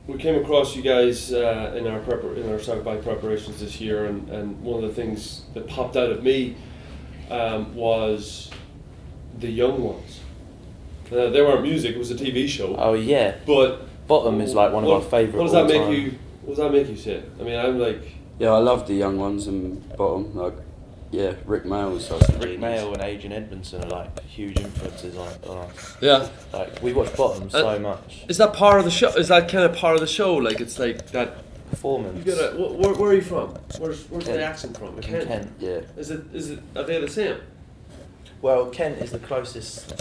we came across you guys in our Sackback preparations this year, and one of the things that popped out at me was the young ones. They weren't music; it was a TV show. Oh yeah. But Bottom is like one of our favourite. What does that make you? What does that make you say? I mean, I'm like. Yeah, I love the young ones and Bottom. Like, yeah, Rick Mayall's Rick Mayall and Adrian Edmondson are like huge influences on us. Yeah. Like we watch Bottom so much. Is that part of the show? Is that kind of part of the show? Like it's like that performance. You gotta. Where are you from? Where's the accent from? Kent. Yeah. Is it? Are they the same? Well, Kent is the closest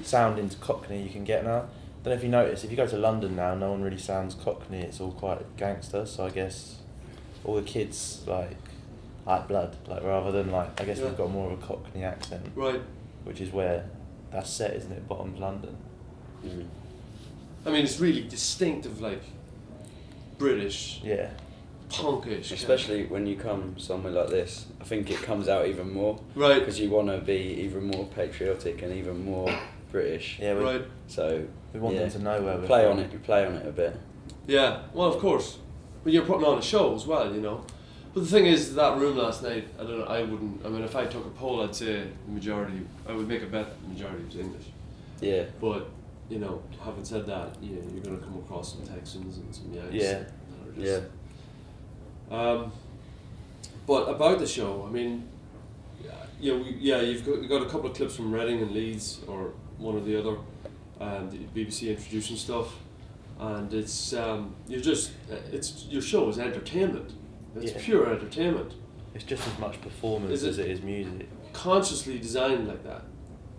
sound into Cockney you can get now. Don't know if you notice, if you go to London now, no one really sounds Cockney. It's all quite gangster. So I guess all the kids like blood, like rather than like I guess we've got more of a Cockney accent. Right. Which is where that's set, isn't it? Bottom's London. Mm. I mean, it's really distinctive, like British. Yeah. Punkish. Especially when you come somewhere like this, I think it comes out even more. Right. Because you want to be even more patriotic and even more British. Yeah. Right. So we want them to know where we're play from. on it. You play on it a bit. Yeah. Well, of course, but you're putting on a show as well, you know. But the thing is, that room last night, I don't know. I wouldn't. I mean, if I took a poll, I'd say the majority. I would make a bet the majority was English. Yeah. But you know, having said that, yeah, you're going to come across some Texans and some Yanks. Yeah. Yeah. But about the show, I mean, you've got a couple of clips from Reading and Leeds, or one or the other, the BBC introducing stuff, and it's your show is entertainment. It's pure entertainment. It's just as much performance as it is music. Consciously designed like that.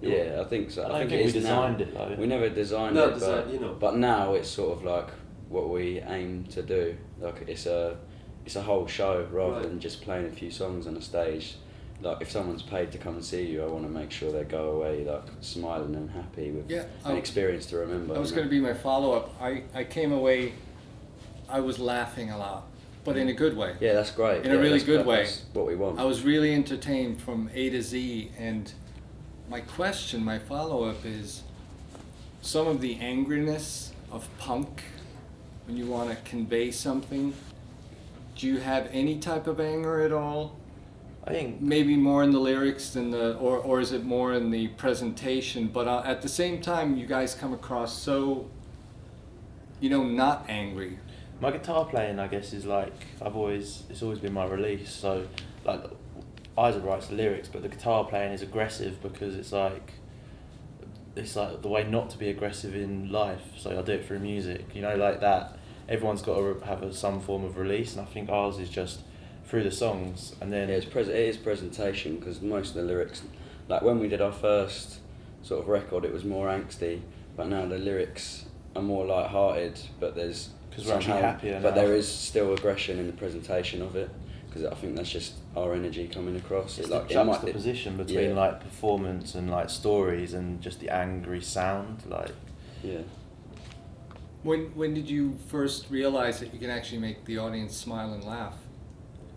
Yeah, I think so. I don't think we designed it though. We never designed it, but now it's sort of like what we aim to do. Like it's a whole show rather than just playing a few songs on a stage. Like if someone's paid to come and see you, I want to make sure they go away like smiling and happy with an experience to remember. That was going to be my follow-up. I came away, I was laughing a lot, but in a good way. Yeah, that's great. In a really good way. That's what we want. I was really entertained from A to Z, and my follow-up is some of the angriness of punk when you want to convey something. Do you have any type of anger at all? I think maybe more in the lyrics than or is it more in the presentation? But at the same time, you guys come across so, not angry. My guitar playing, I guess, is like it's always been my release. So, like, Isaac writes the lyrics, but the guitar playing is aggressive because it's like the way not to be aggressive in life. So I do it through music, like that. Everyone's got to have some form of release, and I think ours is just through the songs, and then it is presentation, because most of the lyrics, like when we did our first sort of record, it was more angsty, but now the lyrics are more light-hearted, but there's because we're actually happier now. But there is still aggression in the presentation of it, because I think that's just our energy coming across. It's the juxtaposition between like performance and like stories and just the angry sound, like. Yeah. When did you first realize that you can actually make the audience smile and laugh,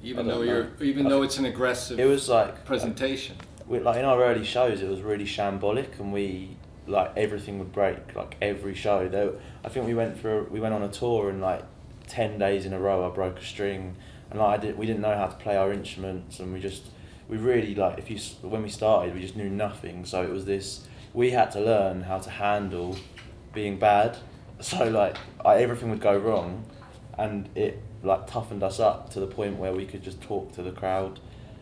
even though it's an aggressive? It was like presentation. Like in our early shows, it was really shambolic, and we like everything would break. Like every show, I think we went on a tour, and like 10 days in a row, I broke a string, and we didn't know how to play our instruments, and we really like when we started, we just knew nothing. So it was we had to learn how to handle being bad. So like everything would go wrong, and it like toughened us up to the point where we could just talk to the crowd.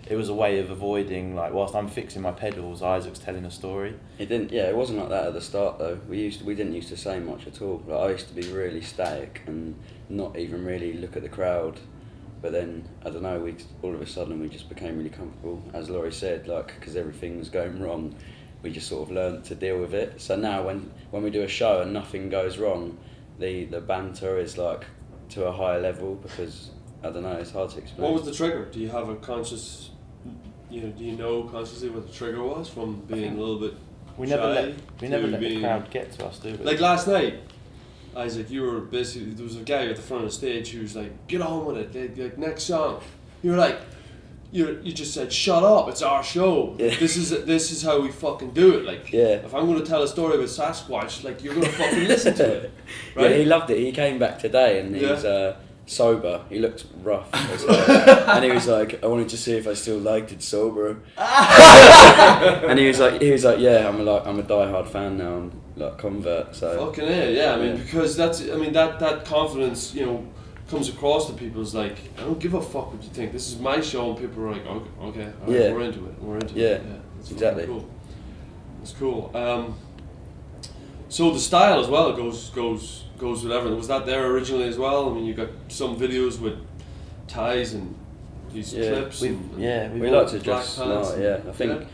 It was a way of avoiding, like, whilst I'm fixing my pedals, Isaac's telling a story. It wasn't like that at the start though. We didn't used to say much at all. Like I used to be really static and not even really look at the crowd. But then I don't know, all of a sudden we just became really comfortable, as Laurie said, like because everything was going wrong. We just sort of learned to deal with it. So now when we do a show and nothing goes wrong, the banter is like to a higher level, because I don't know, it's hard to explain. What was the trigger? Do you have a conscious, do you know consciously what the trigger was from being a little bit we never let the crowd get to us, do we? Like last night, Isaac, you were basically, there was a guy at the front of the stage who was like, get on with it, like next song. You were like, you just said, shut up, it's our show. Yeah. This is how we fucking do it. Like, Yeah. if I'm going to tell a story about Sasquatch, like, you're going to fucking listen to it, right? Yeah, he loved it. He came back today and he Yeah. was sober. He looked rough as hell. And he was like, I wanted to see if I still liked it sober. And he was like, yeah, I'm a diehard fan now. I'm like convert. So Fucking yeah. I mean, Yeah. because that confidence, comes across to people as like, I don't give a fuck what you think. This is my show, and people are like, okay, all right, Yeah. we're into it. Yeah, That's exactly. Cool. It's cool. So the style as well goes with everything. Was that there originally as well? I mean, you got some videos with ties and these clips. We we like to dress smart. Yeah, I think.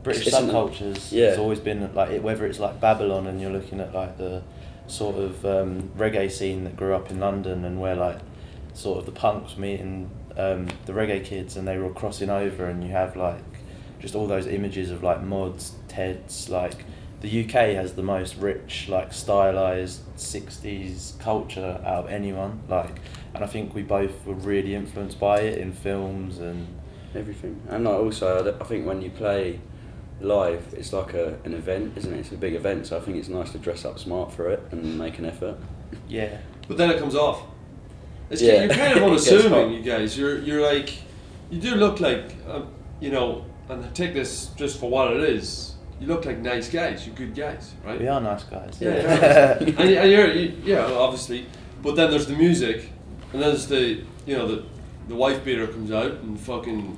British It's subcultures. yeah. It's always been like whether it's like Babylon and you're looking at like the sort of reggae scene that grew up in London and where like sort of the punks meeting the reggae kids and they were all crossing over and you have like just all those images of like mods, Teds, like the UK has the most rich like stylized 60s culture out of anyone, like, and I think we both were really influenced by it in films and Everything. And like also, I think when you play live, it's like an event, isn't it? It's a big event, so I think it's nice to dress up smart for it and make an effort. yeah. But then it comes off. Yeah. You're kind of It gets unassuming, hot. you guys. You're like, you do look like, and I take this just for what it is. You look like nice guys. You're good guys, right? We are nice guys. Yeah. and you're obviously. But then there's the music, and then there's the wife beater comes out and fucking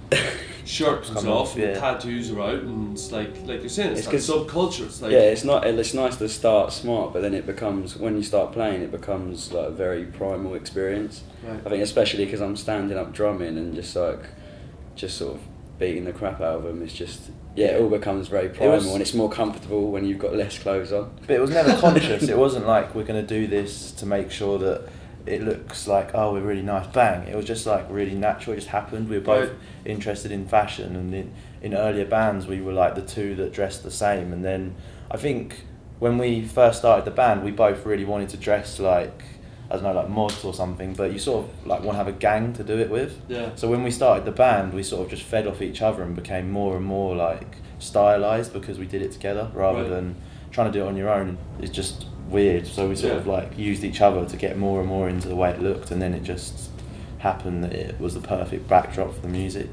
shirt comes off and tattoos are out and it's like you're saying it's that subculture. It's like It's nice to start smart, but then it becomes, when you start playing, it becomes like a very primal experience. Right. I think especially because I'm standing up drumming and just sort of beating the crap out of them. It's just it all becomes very primal and it's more comfortable when you've got less clothes on. But it was never conscious. It wasn't like we're going to do this to make sure that it looks like, oh, we're really nice, bang. It was just like really natural. It just happened. We were both interested in fashion, and in earlier bands we were like the two that dressed the same. And then I think when we first started the band, we both really wanted to dress like, I don't know, like mods or something, but you sort of like want to have a gang to do it with. Yeah. So when we started the band, we sort of just fed off each other and became more and more like stylized because we did it together rather than trying to do it on your own. It's just weird. So we sort of like used each other to get more and more into the way it looked, and then it just happened that it was the perfect backdrop for the music.